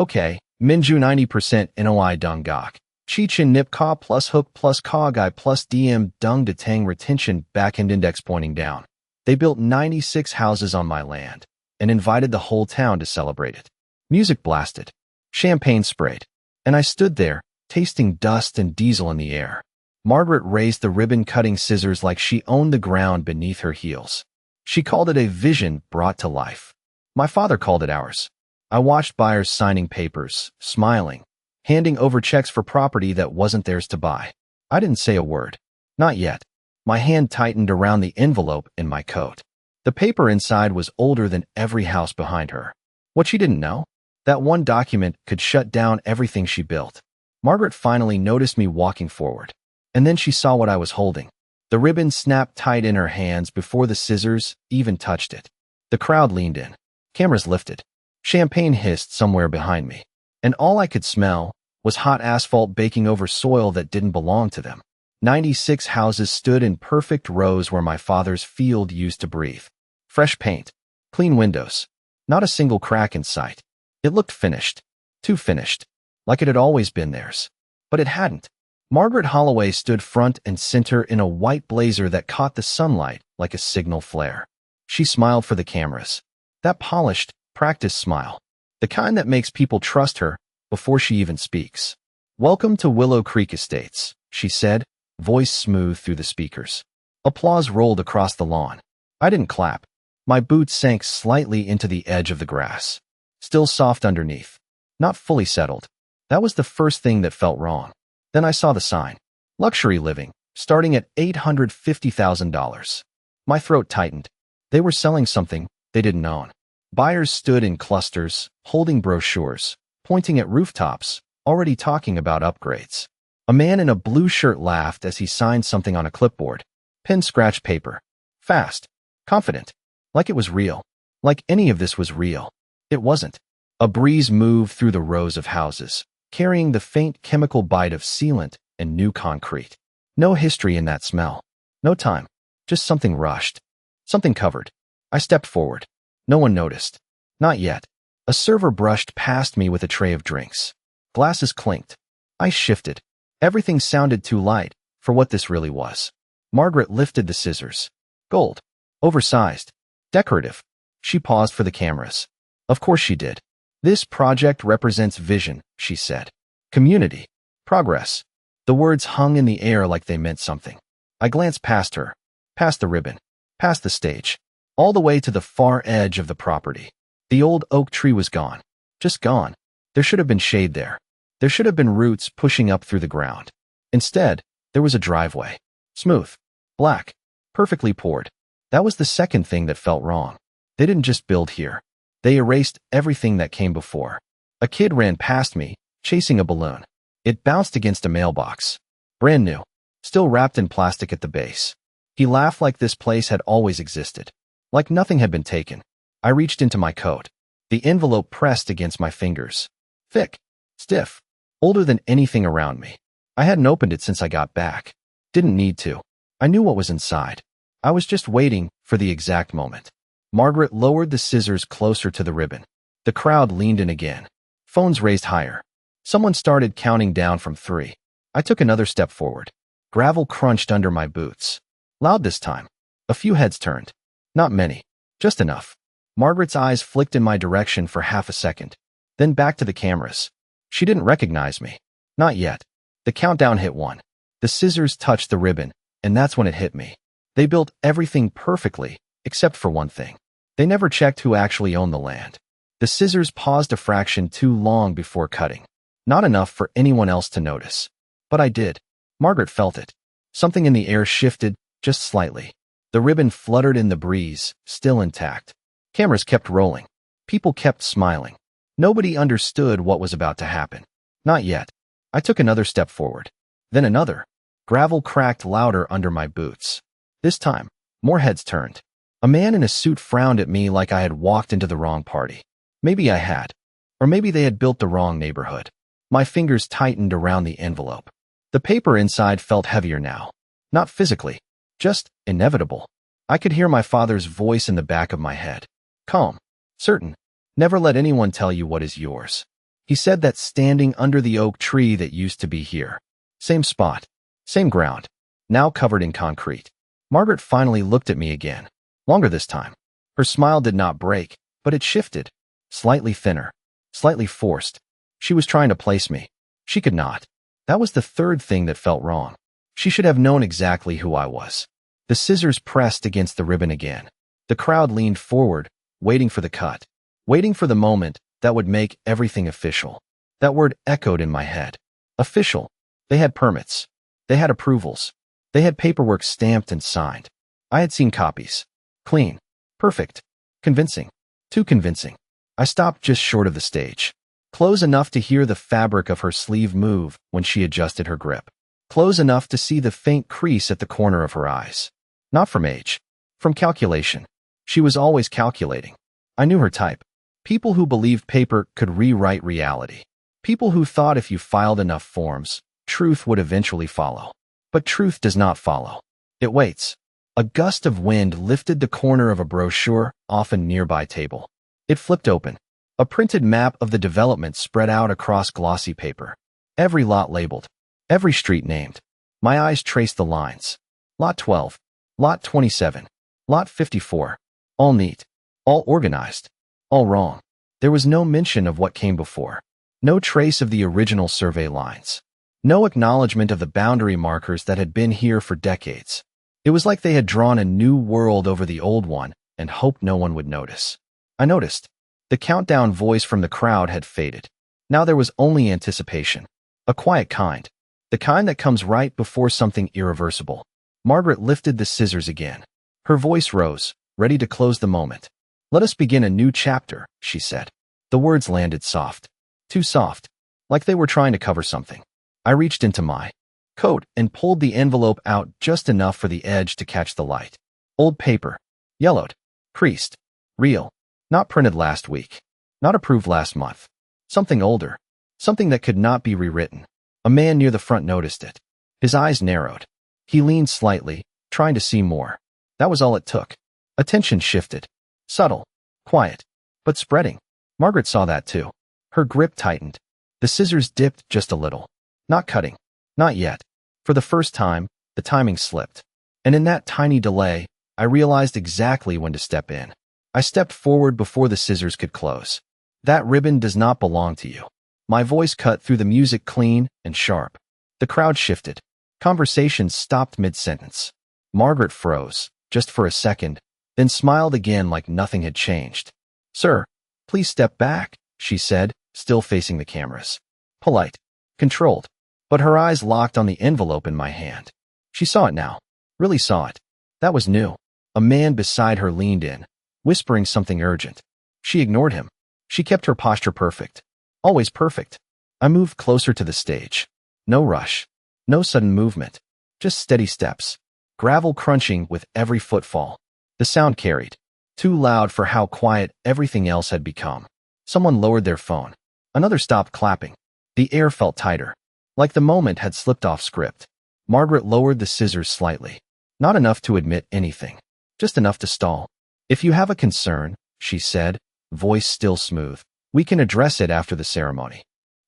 Okay, Minju 90% NOI dung gok. Chichin nip ka plus hook plus kogai plus DM dung detang retention backend index pointing down. They built 96 houses on my land and invited the whole town to celebrate it. Music blasted. Champagne sprayed. And I stood there, tasting dust and diesel in the air. Margaret raised the ribbon-cutting scissors like she owned the ground beneath her heels. She called it a vision brought to life. My father called it ours. I watched buyers signing papers, smiling, handing over checks for property that wasn't theirs to buy. I didn't say a word. Not yet. My hand tightened around the envelope in my coat. The paper inside was older than every house behind her. What she didn't know? That one document could shut down everything she built. Margaret finally noticed me walking forward. And then she saw what I was holding. The ribbon snapped tight in her hands before the scissors even touched it. The crowd leaned in. Cameras lifted. Champagne hissed somewhere behind me. And all I could smell was hot asphalt baking over soil that didn't belong to them. 96 houses stood in perfect rows where my father's field used to breathe. Fresh paint. Clean windows. Not a single crack in sight. It looked finished. Too finished. Like it had always been theirs. But it hadn't. Margaret Holloway stood front and center in a white blazer that caught the sunlight like a signal flare. She smiled for the cameras. That polished, practiced smile. The kind that makes people trust her before she even speaks. "Welcome to Willow Creek Estates," she said, voice smooth through the speakers. Applause rolled across the lawn. I didn't clap. My boots sank slightly into the edge of the grass. Still soft underneath. Not fully settled. That was the first thing that felt wrong. Then I saw the sign. Luxury living, starting at $850,000. My throat tightened. They were selling something they didn't own. Buyers stood in clusters, holding brochures, pointing at rooftops, already talking about upgrades. A man in a blue shirt laughed as he signed something on a clipboard. Pen scratched paper. Fast. Confident. Like it was real. Like any of this was real. It wasn't. A breeze moved through the rows of houses, carrying the faint chemical bite of sealant and new concrete. No history in that smell. No time. Just something rushed. Something covered. I stepped forward. No one noticed. Not yet. A server brushed past me with a tray of drinks. Glasses clinked. I shifted. Everything sounded too light for what this really was. Margaret lifted the scissors. Gold. Oversized. Decorative. She paused for the cameras. Of course she did. "This project represents vision," she said. "Community. Progress." The words hung in the air like they meant something. I glanced past her, past the ribbon, past the stage, all the way to the far edge of the property. The old oak tree was gone. Just gone. There should have been shade there. There should have been roots pushing up through the ground. Instead, there was a driveway. Smooth. Black. Perfectly poured. That was the second thing that felt wrong. They didn't just build here. They erased everything that came before. A kid ran past me, chasing a balloon. It bounced against a mailbox. Brand new. Still wrapped in plastic at the base. He laughed like this place had always existed. Like nothing had been taken. I reached into my coat. The envelope pressed against my fingers. Thick. Stiff. Older than anything around me. I hadn't opened it since I got back. Didn't need to. I knew what was inside. I was just waiting for the exact moment. Margaret lowered the scissors closer to the ribbon. The crowd leaned in again. Phones raised higher. Someone started counting down from 3. I took another step forward. Gravel crunched under my boots. Loud this time. A few heads turned. Not many. Just enough. Margaret's eyes flicked in my direction for half a second. Then back to the cameras. She didn't recognize me. Not yet. The countdown hit 1. The scissors touched the ribbon, and that's when it hit me. They built everything perfectly, except for one thing. They never checked who actually owned the land. The scissors paused a fraction too long before cutting. Not enough for anyone else to notice. But I did. Margaret felt it. Something in the air shifted, just slightly. The ribbon fluttered in the breeze, still intact. Cameras kept rolling. People kept smiling. Nobody understood what was about to happen. Not yet. I took another step forward. Then another. Gravel cracked louder under my boots. This time, more heads turned. A man in a suit frowned at me like I had walked into the wrong party. Maybe I had. Or maybe they had built the wrong neighborhood. My fingers tightened around the envelope. The paper inside felt heavier now. Not physically. Just inevitable. I could hear my father's voice in the back of my head. Calm. Certain. Never let anyone tell you what is yours. He said that standing under the oak tree that used to be here. Same spot. Same ground. Now covered in concrete. Margaret finally looked at me again. Longer this time. Her smile did not break, but it shifted. Slightly thinner. Slightly forced. She was trying to place me. She could not. That was the third thing that felt wrong. She should have known exactly who I was. The scissors pressed against the ribbon again. The crowd leaned forward, waiting for the cut. Waiting for the moment that would make everything official. That word echoed in my head. Official. They had permits. They had approvals. They had paperwork stamped and signed. I had seen copies. Clean. Perfect. Convincing. Too convincing. I stopped just short of the stage. Close enough to hear the fabric of her sleeve move when she adjusted her grip. Close enough to see the faint crease at the corner of her eyes. Not from age. From calculation. She was always calculating. I knew her type. People who believed paper could rewrite reality. People who thought if you filed enough forms, truth would eventually follow. But truth does not follow. It waits. A gust of wind lifted the corner of a brochure off a nearby table. It flipped open. A printed map of the development spread out across glossy paper. Every lot labeled. Every street named. My eyes traced the lines. Lot 12. Lot 27. Lot 54. All neat. All organized. All wrong. There was no mention of what came before. No trace of the original survey lines. No acknowledgement of the boundary markers that had been here for decades. It was like they had drawn a new world over the old one and hoped no one would notice. I noticed. The countdown voice from the crowd had faded. Now there was only anticipation. A quiet kind. The kind that comes right before something irreversible. Margaret lifted the scissors again. Her voice rose, ready to close the moment. Let us begin a new chapter, she said. The words landed soft. Too soft. Like they were trying to cover something. I reached into my coat and pulled the envelope out just enough for the edge to catch the light. Old paper. Yellowed. Creased. Real. Not printed last week. Not approved last month. Something older. Something that could not be rewritten. A man near the front noticed it. His eyes narrowed. He leaned slightly, trying to see more. That was all it took. Attention shifted. Subtle. Quiet. But spreading. Margaret saw that too. Her grip tightened. The scissors dipped just a little. Not cutting. Not yet. For the first time, the timing slipped. And in that tiny delay, I realized exactly when to step in. I stepped forward before the scissors could close. That ribbon does not belong to you. My voice cut through the music clean and sharp. The crowd shifted. Conversation stopped mid-sentence. Margaret froze, just for a second, then smiled again like nothing had changed. Sir, please step back, she said, still facing the cameras. Polite. Controlled. But her eyes locked on the envelope in my hand. She saw it now. Really saw it. That was new. A man beside her leaned in, whispering something urgent. She ignored him. She kept her posture perfect. Always perfect. I moved closer to the stage. No rush. No sudden movement. Just steady steps. Gravel crunching with every footfall. The sound carried. Too loud for how quiet everything else had become. Someone lowered their phone. Another stopped clapping. The air felt tighter. Like the moment had slipped off script. Margaret lowered the scissors slightly. Not enough to admit anything. Just enough to stall. If you have a concern, she said, voice still smooth, we can address it after the ceremony.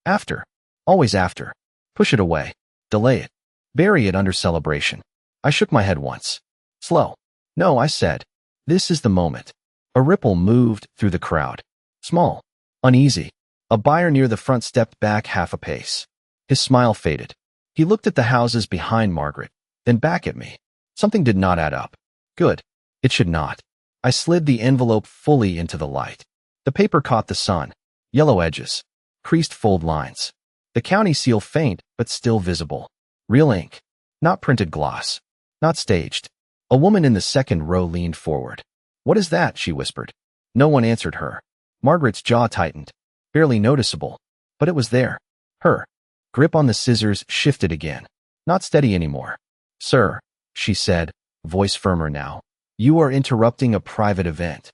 After. Always after. Push it away. Delay it. Bury it under celebration. I shook my head once. Slow. No, I said. This is the moment. A ripple moved through the crowd. Small. Uneasy. A buyer near the front stepped back half a pace. His smile faded. He looked at the houses behind Margaret, then back at me. Something did not add up. Good. It should not. I slid the envelope fully into the light. The paper caught the sun. Yellow edges. Creased fold lines. The county seal faint, but still visible. Real ink. Not printed gloss. Not staged. A woman in the second row leaned forward. What is that? She whispered. No one answered her. Margaret's jaw tightened. Barely noticeable. But it was there. Her grip on the scissors shifted again. Not steady anymore. Sir, she said, voice firmer now. You are interrupting a private event.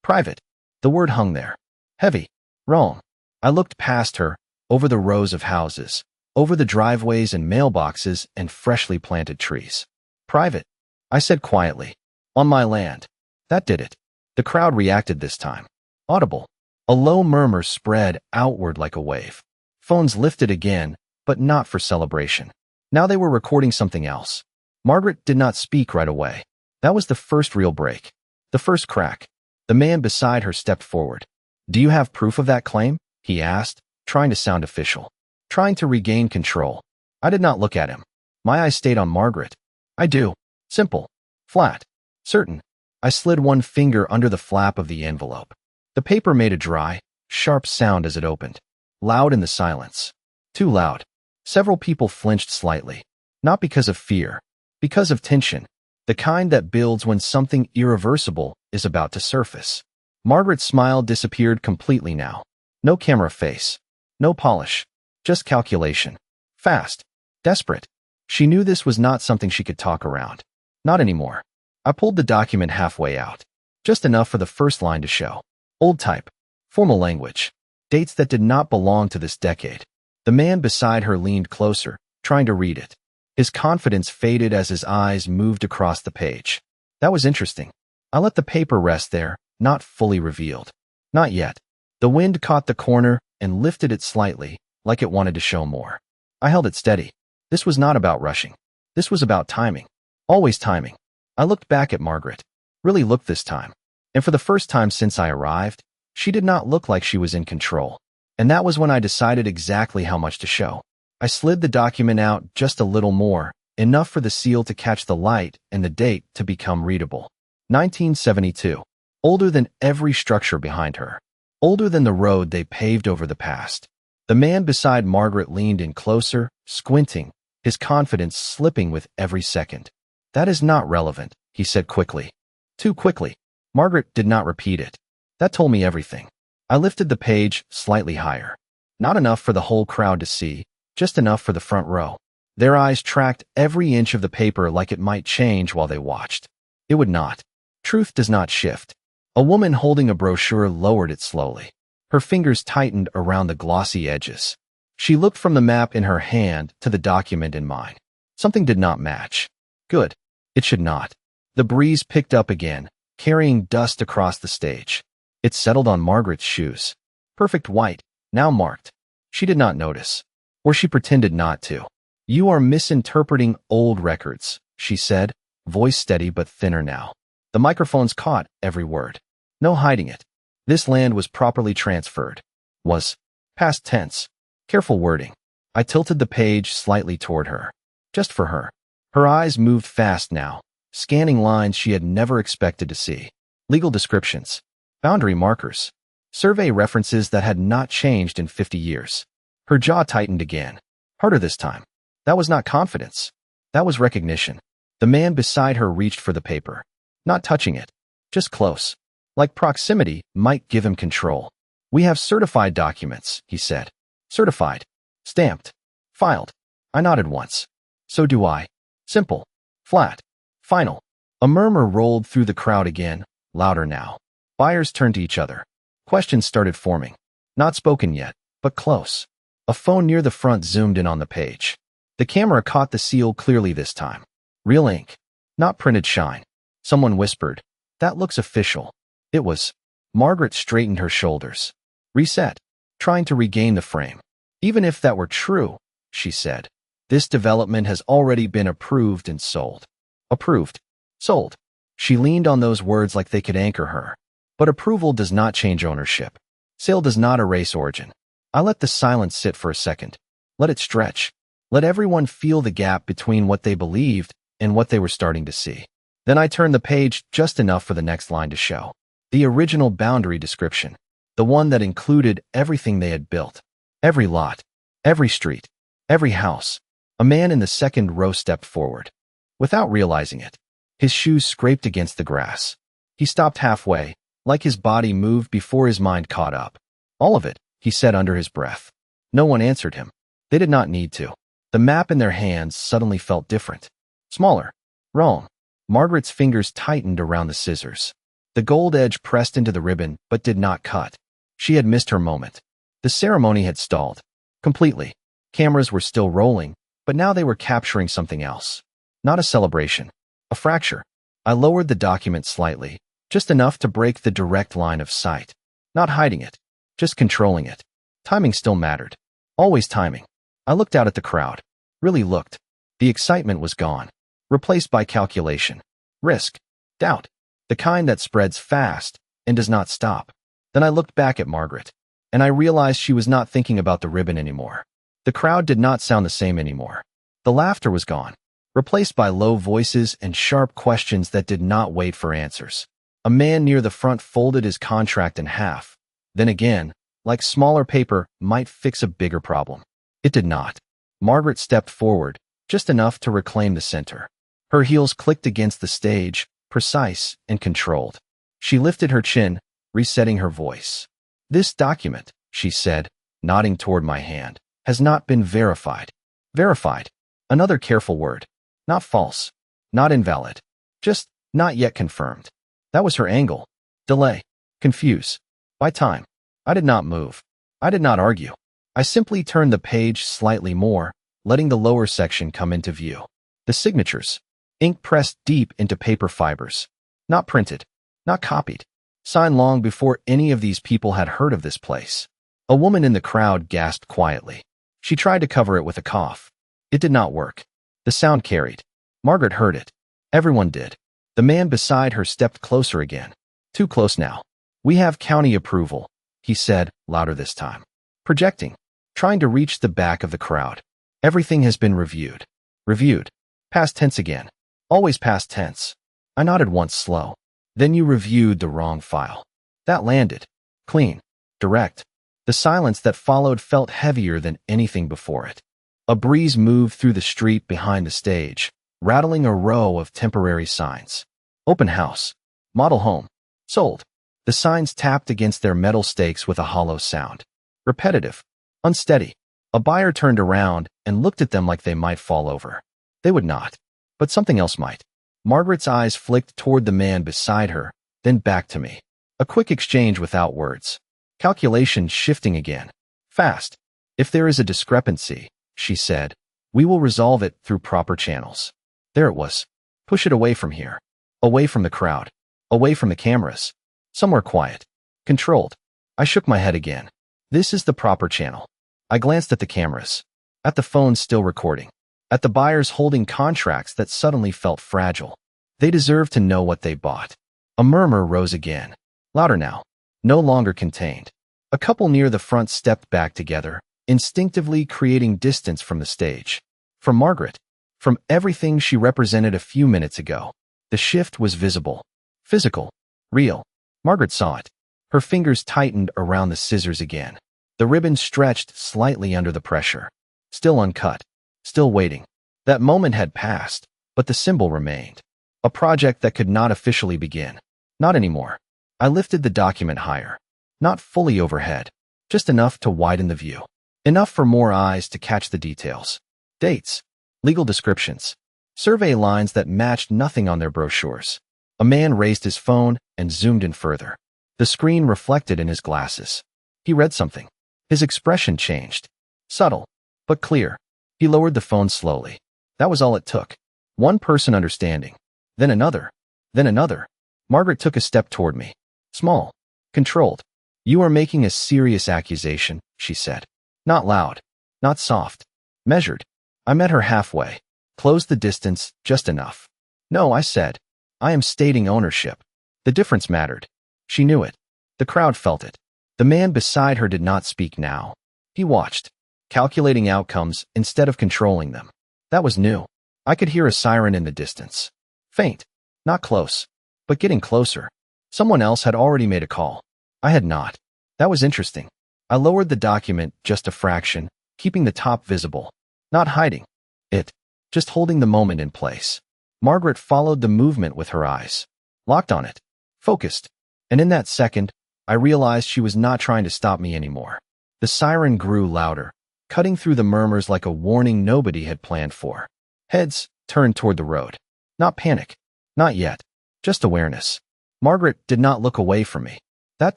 Private. The word hung there. Heavy. Wrong. I looked past her, over the rows of houses, over the driveways and mailboxes and freshly planted trees. Private. I said quietly. On my land. That did it. The crowd reacted this time. Audible. A low murmur spread outward like a wave. Phones lifted again, but not for celebration. Now they were recording something else. Margaret did not speak right away. That was the first real break. The first crack. The man beside her stepped forward. "Do you have proof of that claim?" he asked, trying to sound official, trying to regain control. I did not look at him. My eyes stayed on Margaret. "I do. Simple. Flat. Certain." I slid one finger under the flap of the envelope. The paper made a dry, sharp sound as it opened. Loud in the silence. Too loud. Several people flinched slightly. Not because of fear. Because of tension. The kind that builds when something irreversible is about to surface. Margaret's smile disappeared completely now. No camera face. No polish. Just calculation. Fast. Desperate. She knew this was not something she could talk around. Not anymore. I pulled the document halfway out. Just enough for the first line to show. Old type. Formal language. Dates that did not belong to this decade. The man beside her leaned closer, trying to read it. His confidence faded as his eyes moved across the page. That was interesting. I let the paper rest there, not fully revealed. Not yet. The wind caught the corner and lifted it slightly, like it wanted to show more. I held it steady. This was not about rushing. This was about timing. Always timing. I looked back at Margaret. Really looked this time. And for the first time since I arrived, she did not look like she was in control. And that was when I decided exactly how much to show. I slid the document out just a little more, enough for the seal to catch the light and the date to become readable. 1972. Older than every structure behind her. Older than the road they paved over the past. The man beside Margaret leaned in closer, squinting, his confidence slipping with every second. "That is not relevant," he said quickly. Too quickly. Margaret did not repeat it. That told me everything. I lifted the page slightly higher. Not enough for the whole crowd to see, just enough for the front row. Their eyes tracked every inch of the paper like it might change while they watched. It would not. Truth does not shift. A woman holding a brochure lowered it slowly. Her fingers tightened around the glossy edges. She looked from the map in her hand to the document in mine. Something did not match. Good. It should not. The breeze picked up again, carrying dust across the stage. It settled on Margaret's shoes. Perfect white, now marked. She did not notice. Or she pretended not to. "You are misinterpreting old records," she said, voice steady but thinner now. The microphones caught every word. No hiding it. This land was properly transferred. Was. Past tense. Careful wording. I tilted the page slightly toward her. Just for her. Her eyes moved fast now, scanning lines she had never expected to see. Legal descriptions. Boundary markers. Survey references that had not changed in 50 years. Her jaw tightened again. Harder this time. That was not confidence. That was recognition. The man beside her reached for the paper. Not touching it. Just close. Like proximity might give him control. "We have certified documents," he said. Certified. Stamped. Filed. I nodded once. "So do I." Simple. Flat. Final. A murmur rolled through the crowd again, louder now. Buyers turned to each other. Questions started forming. Not spoken yet, but close. A phone near the front zoomed in on the page. The camera caught the seal clearly this time. Real ink. Not printed shine. Someone whispered, "That looks official." It was. Margaret straightened her shoulders. Reset. Trying to regain the frame. "Even if that were true," she said, "this development has already been approved and sold." Approved. Sold. She leaned on those words like they could anchor her. But approval does not change ownership. Sale does not erase origin. I let the silence sit for a second. Let it stretch. Let everyone feel the gap between what they believed and what they were starting to see. Then I turned the page just enough for the next line to show. The original boundary description. The one that included everything they had built. Every lot. Every street. Every house. A man in the second row stepped forward. Without realizing it, his shoes scraped against the grass. He stopped halfway, like his body moved before his mind caught up. "All of it," he said under his breath. No one answered him. They did not need to. The map in their hands suddenly felt different. Smaller. Wrong. Margaret's fingers tightened around the scissors. The gold edge pressed into the ribbon but did not cut. She had missed her moment. The ceremony had stalled. Completely. Cameras were still rolling, but now they were capturing something else. Not a celebration. A fracture. I lowered the document slightly, just enough to break the direct line of sight. Not hiding it. just controlling it. Timing still mattered. Always timing. I looked out at the crowd. Really looked. The excitement was gone, replaced by calculation, risk, doubt, the kind that spreads fast and does not stop. Then I looked back at Margaret, and I realized she was not thinking about the ribbon anymore. The crowd did not sound the same anymore. The laughter was gone, replaced by low voices and sharp questions that did not wait for answers. A man near the front folded his contract in half. Then again, like smaller paper might fix a bigger problem. It did not. Margaret stepped forward, just enough to reclaim the center. Her heels clicked against the stage, precise and controlled. She lifted her chin, resetting her voice. "This document," she said, nodding toward my hand, "has not been verified." Verified. Another careful word. Not false. Not invalid. Just not yet confirmed. That was her angle. Delay. Confuse. By time. I did not move. I did not argue. I simply turned the page slightly more, letting the lower section come into view. The signatures. Ink pressed deep into paper fibers. Not printed. Not copied. Signed long before any of these people had heard of this place. A woman in the crowd gasped quietly. She tried to cover it with a cough. It did not work. The sound carried. Margaret heard it. Everyone did. The man beside her stepped closer again. Too close now. "We have county approval," he said, louder this time. Projecting. Trying to reach the back of the crowd. "Everything has been reviewed." Reviewed. Past tense again. Always past tense. I nodded once slow. "Then you reviewed the wrong file." That landed. Clean. Direct. The silence that followed felt heavier than anything before it. A breeze moved through the street behind the stage, rattling a row of temporary signs. Open house. Model home. Sold. The signs tapped against their metal stakes with a hollow sound. Repetitive. Unsteady. A buyer turned around and looked at them like they might fall over. They would not. But something else might. Margaret's eyes flicked toward the man beside her, then back to me. A quick exchange without words. Calculation shifting again. Fast. "If there is a discrepancy," she said, "we will resolve it through proper channels." There it was. Push it away from here. Away from the crowd. Away from the cameras. Somewhere quiet. Controlled. I shook my head again. This is the proper channel. I glanced at the cameras. At the phones still recording. At the buyers holding contracts that suddenly felt fragile. They deserved to know what they bought. A murmur rose again. Louder now. No longer contained. A couple near the front stepped back together, instinctively creating distance from the stage. From Margaret. From everything she represented a few minutes ago. The shift was visible. Physical. Real. Margaret saw it. Her fingers tightened around the scissors again. The ribbon stretched slightly under the pressure. Still uncut. Still waiting. That moment had passed, but the symbol remained. A project that could not officially begin. Not anymore. I lifted the document higher. Not fully overhead. Just enough to widen the view. Enough for more eyes to catch the details. Dates. Legal descriptions. Survey lines that matched nothing on their brochures. A man raised his phone and zoomed in further. The screen reflected in his glasses. He read something. His expression changed. Subtle, but clear. He lowered the phone slowly. That was all it took. One person understanding. Then another. Then another. Margaret took a step toward me. Small. Controlled. "You are making a serious accusation," she said. Not loud. Not soft. Measured. I met her halfway. Closed the distance just enough. "No," I said. "I am stating ownership." The difference mattered. She knew it. The crowd felt it. The man beside her did not speak now. He watched, calculating outcomes instead of controlling them. That was new. I could hear a siren in the distance. Faint. Not close. But getting closer. Someone else had already made a call. I had not. That was interesting. I lowered the document just a fraction, keeping the top visible. Not hiding it. Just holding the moment in place. Margaret followed the movement with her eyes. Locked on it. Focused. And in that second, I realized she was not trying to stop me anymore. The siren grew louder, cutting through the murmurs like a warning nobody had planned for. Heads turned toward the road. Not panic. Not yet. Just awareness. Margaret did not look away from me. That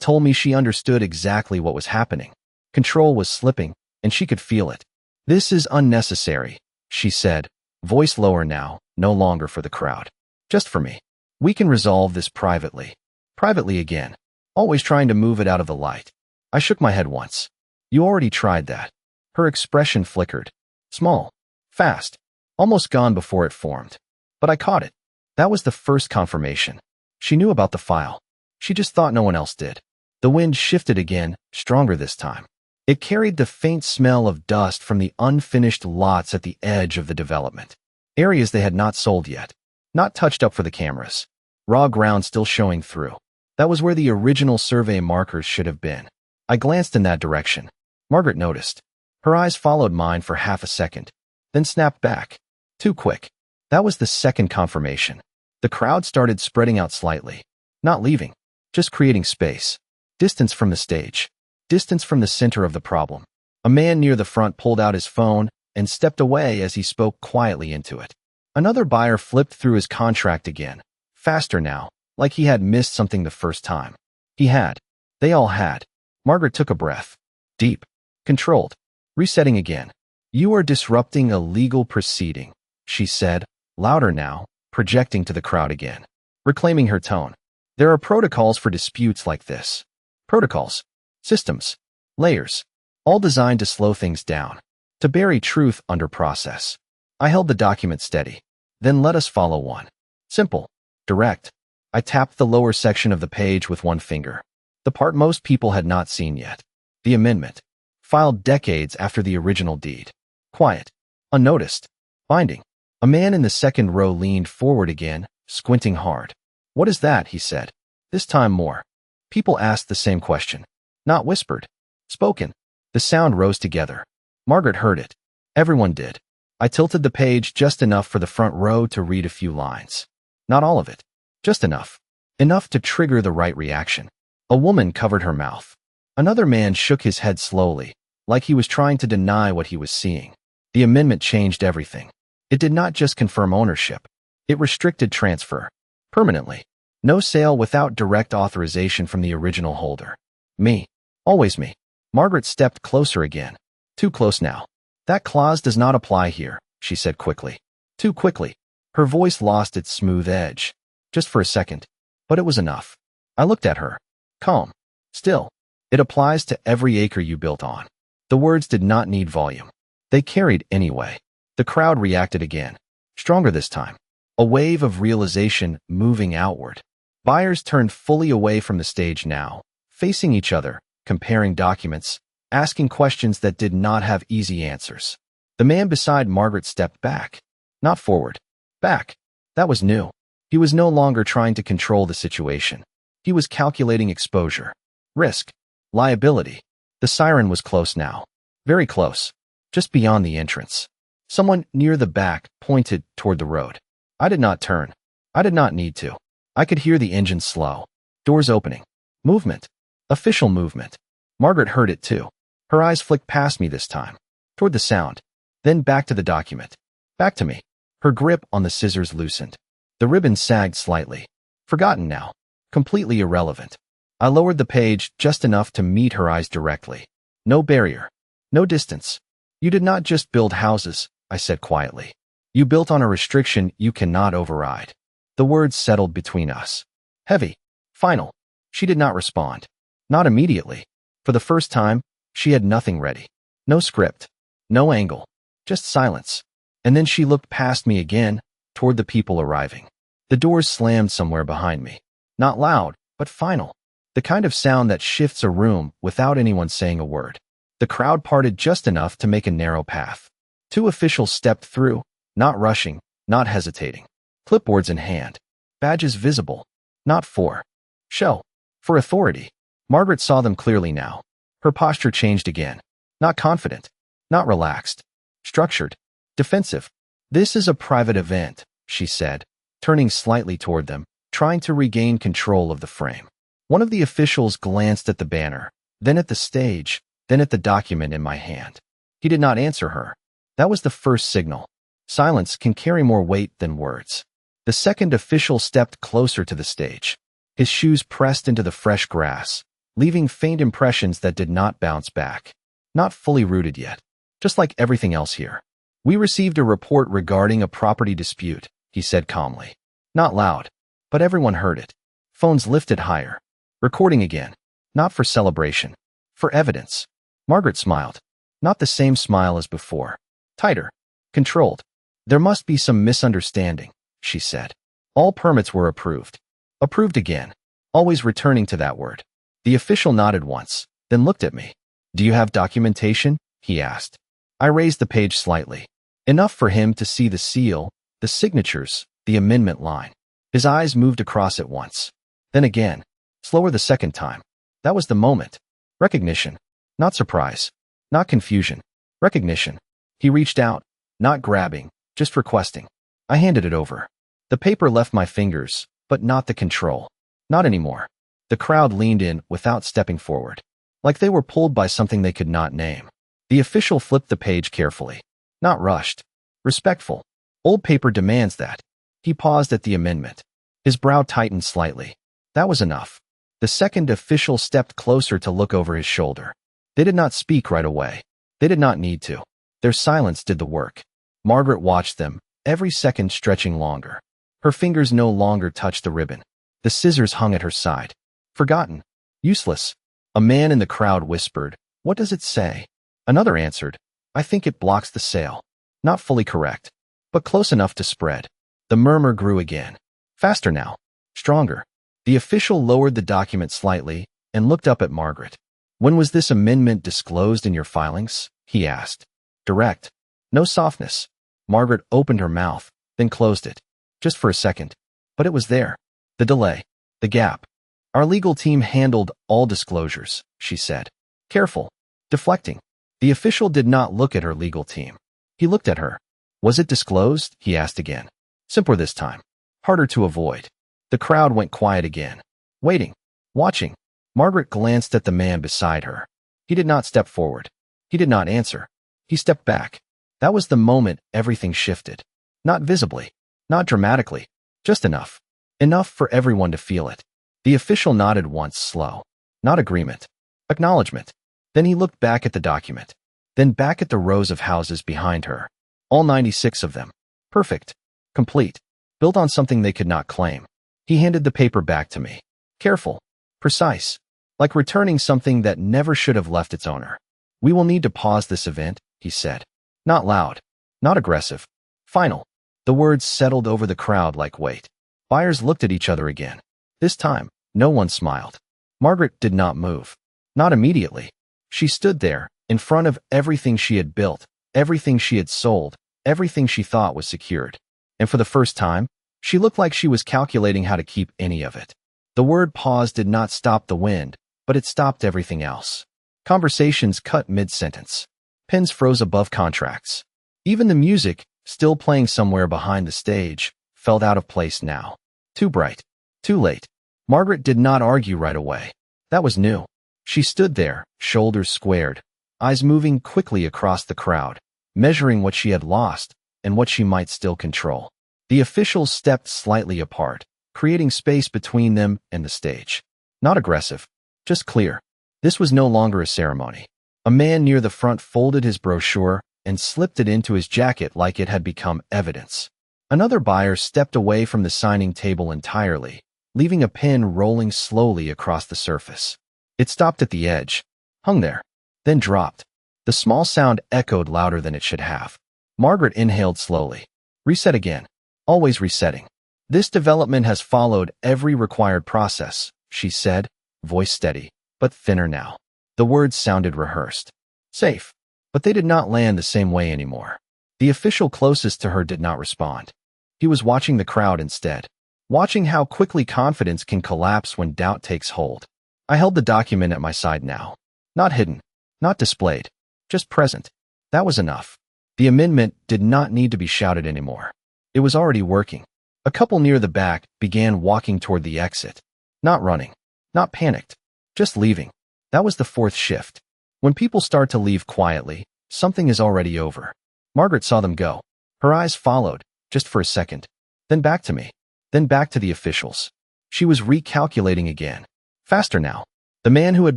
told me she understood exactly what was happening. Control was slipping, and she could feel it. "This is unnecessary," she said, voice lower now, no longer for the crowd. "Just for me. We can resolve this privately." Privately again. Always trying to move it out of the light. I shook my head once. You already tried that. Her expression flickered. Small. Fast. Almost gone before it formed. But I caught it. That was the first confirmation. She knew about the file. She just thought no one else did. The wind shifted again, stronger this time. It carried the faint smell of dust from the unfinished lots at the edge of the development. Areas they had not sold yet. Not touched up for the cameras. Raw ground still showing through. That was where the original survey markers should have been. I glanced in that direction. Margaret noticed. Her eyes followed mine for half a second, then snapped back. Too quick. That was the second confirmation. The crowd started spreading out slightly. Not leaving. Just creating space. Distance from the stage. Distance from the center of the problem. A man near the front pulled out his phone and stepped away as he spoke quietly into it. Another buyer flipped through his contract again. Faster now, like he had missed something the first time. He had. They all had. Margaret took a breath. Deep. Controlled. Resetting again. You are disrupting a legal proceeding, she said, louder now, projecting to the crowd again. Reclaiming her tone. There are protocols for disputes like this. Protocols. Systems. Layers. All designed to slow things down. To bury truth under process. I held the document steady. Then let us follow one. Simple. Direct. I tapped the lower section of the page with one finger. The part most people had not seen yet. The amendment. Filed decades after the original deed. Quiet. Unnoticed. Binding. A man in the second row leaned forward again, squinting hard. What is that? He said. This time more. People asked the same question. Not whispered. Spoken. The sound rose together. Margaret heard it. Everyone did. I tilted the page just enough for the front row to read a few lines. Not all of it. Just enough. Enough to trigger the right reaction. A woman covered her mouth. Another man shook his head slowly, like he was trying to deny what he was seeing. The amendment changed everything. It did not just confirm ownership. It restricted transfer. Permanently. No sale without direct authorization from the original holder. Me. Always me. Margaret stepped closer again. Too close now. That clause does not apply here, she said quickly. Too quickly. Her voice lost its smooth edge. Just for a second. But it was enough. I looked at her. Calm. Still. It applies to every acre you built on. The words did not need volume. They carried anyway. The crowd reacted again. Stronger this time. A wave of realization moving outward. Buyers turned fully away from the stage now, facing each other, comparing documents, asking questions that did not have easy answers. The man beside Margaret stepped back. Not forward. Back. That was new. He was no longer trying to control the situation. He was calculating exposure. Risk. Liability. The siren was close now. Very close. Just beyond the entrance. Someone near the back pointed toward the road. I did not turn. I did not need to. I could hear the engine slow. Doors opening. Movement. Official movement. Margaret heard it too. Her eyes flicked past me this time. Toward the sound. Then back to the document. Back to me. Her grip on the scissors loosened. The ribbon sagged slightly. Forgotten now. Completely irrelevant. I lowered the page just enough to meet her eyes directly. No barrier. No distance. You did not just build houses, I said quietly. You built on a restriction you cannot override. The words settled between us. Heavy. Final. She did not respond. Not immediately. For the first time, she had nothing ready. No script. No angle. Just silence. And then she looked past me again, toward the people arriving. The doors slammed somewhere behind me. Not loud, but final. The kind of sound that shifts a room without anyone saying a word. The crowd parted just enough to make a narrow path. Two officials stepped through, not rushing, not hesitating. Clipboards in hand. Badges visible. Not for show. For authority. Margaret saw them clearly now. Her posture changed again. Not confident. Not relaxed. Structured. Defensive. This is a private event, she said, turning slightly toward them, trying to regain control of the frame. One of the officials glanced at the banner, then at the stage, then at the document in my hand. He did not answer her. That was the first signal. Silence can carry more weight than words. The second official stepped closer to the stage. His shoes pressed into the fresh grass, leaving faint impressions that did not bounce back. Not fully rooted yet. Just like everything else here. We received a report regarding a property dispute, he said calmly. Not loud, but everyone heard it. Phones lifted higher. Recording again. Not for celebration. For evidence. Margaret smiled. Not the same smile as before. Tighter. Controlled. There must be some misunderstanding, she said. All permits were approved. Approved again. Always returning to that word. The official nodded once, then looked at me. Do you have documentation? He asked. I raised the page slightly. Enough for him to see the seal, the signatures, the amendment line. His eyes moved across it once. Then again. Slower the second time. That was the moment. Recognition. Not surprise. Not confusion. Recognition. He reached out, not grabbing, just requesting. I handed it over. The paper left my fingers, but not the control. Not anymore. The crowd leaned in without stepping forward, like they were pulled by something they could not name. The official flipped the page carefully. Not rushed. Respectful. Old paper demands that. He paused at the amendment. His brow tightened slightly. That was enough. The second official stepped closer to look over his shoulder. They did not speak right away. They did not need to. Their silence did the work. Margaret watched them, every second stretching longer. Her fingers no longer touched the ribbon. The scissors hung at her side. Forgotten. Useless. A man in the crowd whispered, "What does it say?" Another answered, "I think it blocks the sale." Not fully correct, but close enough to spread. The murmur grew again. Faster now. Stronger. The official lowered the document slightly and looked up at Margaret. When was this amendment disclosed in your filings? He asked. Direct. No softness. Margaret opened her mouth, then closed it. Just for a second. But it was there. The delay. The gap. Our legal team handled all disclosures, she said. Careful. Deflecting. The official did not look at her legal team. He looked at her. Was it disclosed? He asked again. Simpler this time. Harder to avoid. The crowd went quiet again. Waiting. Watching. Margaret glanced at the man beside her. He did not step forward. He did not answer. He stepped back. That was the moment everything shifted. Not visibly. Not dramatically. Just enough. Enough for everyone to feel it. The official nodded once, slow. Not agreement. Acknowledgement. Then he looked back at the document. Then back at the rows of houses behind her. All 96 of them. Perfect. Complete. Built on something they could not claim. He handed the paper back to me. Careful. Precise. Like returning something that never should have left its owner. We will need to pause this event, he said. Not loud. Not aggressive. Final. The words settled over the crowd like weight. Buyers looked at each other again. This time, no one smiled. Margaret did not move. Not immediately. She stood there, in front of everything she had built, everything she had sold, everything she thought was secured. And for the first time, she looked like she was calculating how to keep any of it. The word pause did not stop the wind, but it stopped everything else. Conversations cut mid-sentence. Pens froze above contracts. Even the music, still playing somewhere behind the stage, felt out of place now. Too bright. Too late. Margaret did not argue right away. That was new. She stood there, shoulders squared, eyes moving quickly across the crowd, measuring what she had lost and what she might still control. The officials stepped slightly apart, creating space between them and the stage. Not aggressive, just clear. This was no longer a ceremony. A man near the front folded his brochure and slipped it into his jacket like it had become evidence. Another buyer stepped away from the signing table entirely, leaving a pen rolling slowly across the surface. It stopped at the edge, hung there, then dropped. The small sound echoed louder than it should have. Margaret inhaled slowly. Reset again. Always resetting. This development has followed every required process, she said, voice steady, but thinner now. The words sounded rehearsed. Safe. But they did not land the same way anymore. The official closest to her did not respond. He was watching the crowd instead. Watching how quickly confidence can collapse when doubt takes hold. I held the document at my side now. Not hidden. Not displayed. Just present. That was enough. The amendment did not need to be shouted anymore. It was already working. A couple near the back began walking toward the exit. Not running. Not panicked. Just leaving. That was the fourth shift. When people start to leave quietly, something is already over. Margaret saw them go. Her eyes followed, just for a second. Then back to me. Then back to the officials. She was recalculating again. Faster now. The man who had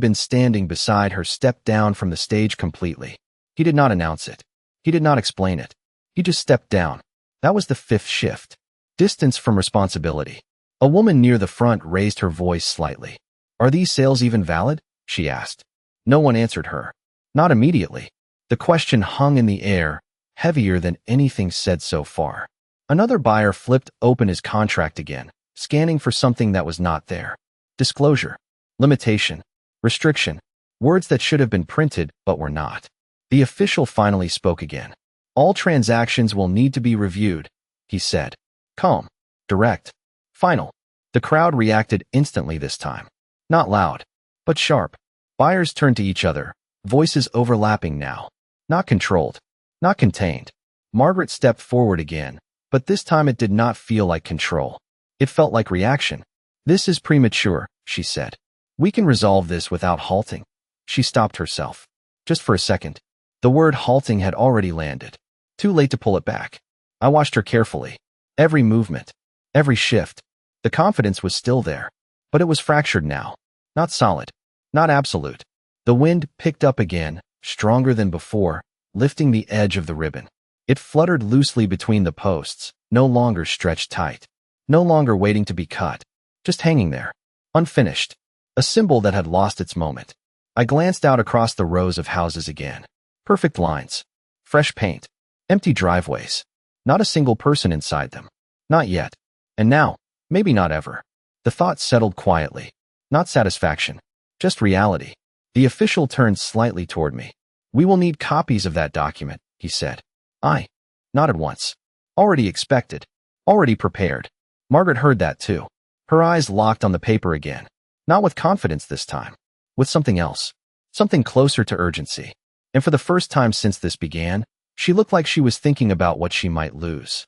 been standing beside her stepped down from the stage completely. He did not announce it. He did not explain it. He just stepped down. That was the fifth shift. Distance from responsibility. A woman near the front raised her voice slightly. Are these sales even valid? She asked. No one answered her. Not immediately. The question hung in the air, heavier than anything said so far. Another buyer flipped open his contract again, scanning for something that was not there. Disclosure, limitation, restriction, words that should have been printed but were not. The official finally spoke again. All transactions will need to be reviewed, he said. Calm, direct, final. The crowd reacted instantly this time. Not loud, but sharp. Buyers turned to each other, voices overlapping now. Not controlled, not contained. Margaret stepped forward again, but this time it did not feel like control. It felt like reaction. This is premature, she said. We can resolve this without halting. She stopped herself. Just for a second. The word halting had already landed. Too late to pull it back. I watched her carefully. Every movement, every shift. The confidence was still there, but it was fractured now. Not solid, not absolute. The wind picked up again, stronger than before, lifting the edge of the ribbon. It fluttered loosely between the posts, no longer stretched tight, no longer waiting to be cut, just hanging there, unfinished, a symbol that had lost its moment. I glanced out across the rows of houses again. Perfect lines, fresh paint, empty driveways, not a single person inside them. Not yet. And now, maybe not ever. The thought settled quietly. Not satisfaction, just reality. The official turned slightly toward me. We will need copies of that document, he said. I nodded once. Already expected. Already prepared. Margaret heard that too. Her eyes locked on the paper again. Not with confidence this time. With something else. Something closer to urgency. And for the first time since this began, she looked like she was thinking about what she might lose.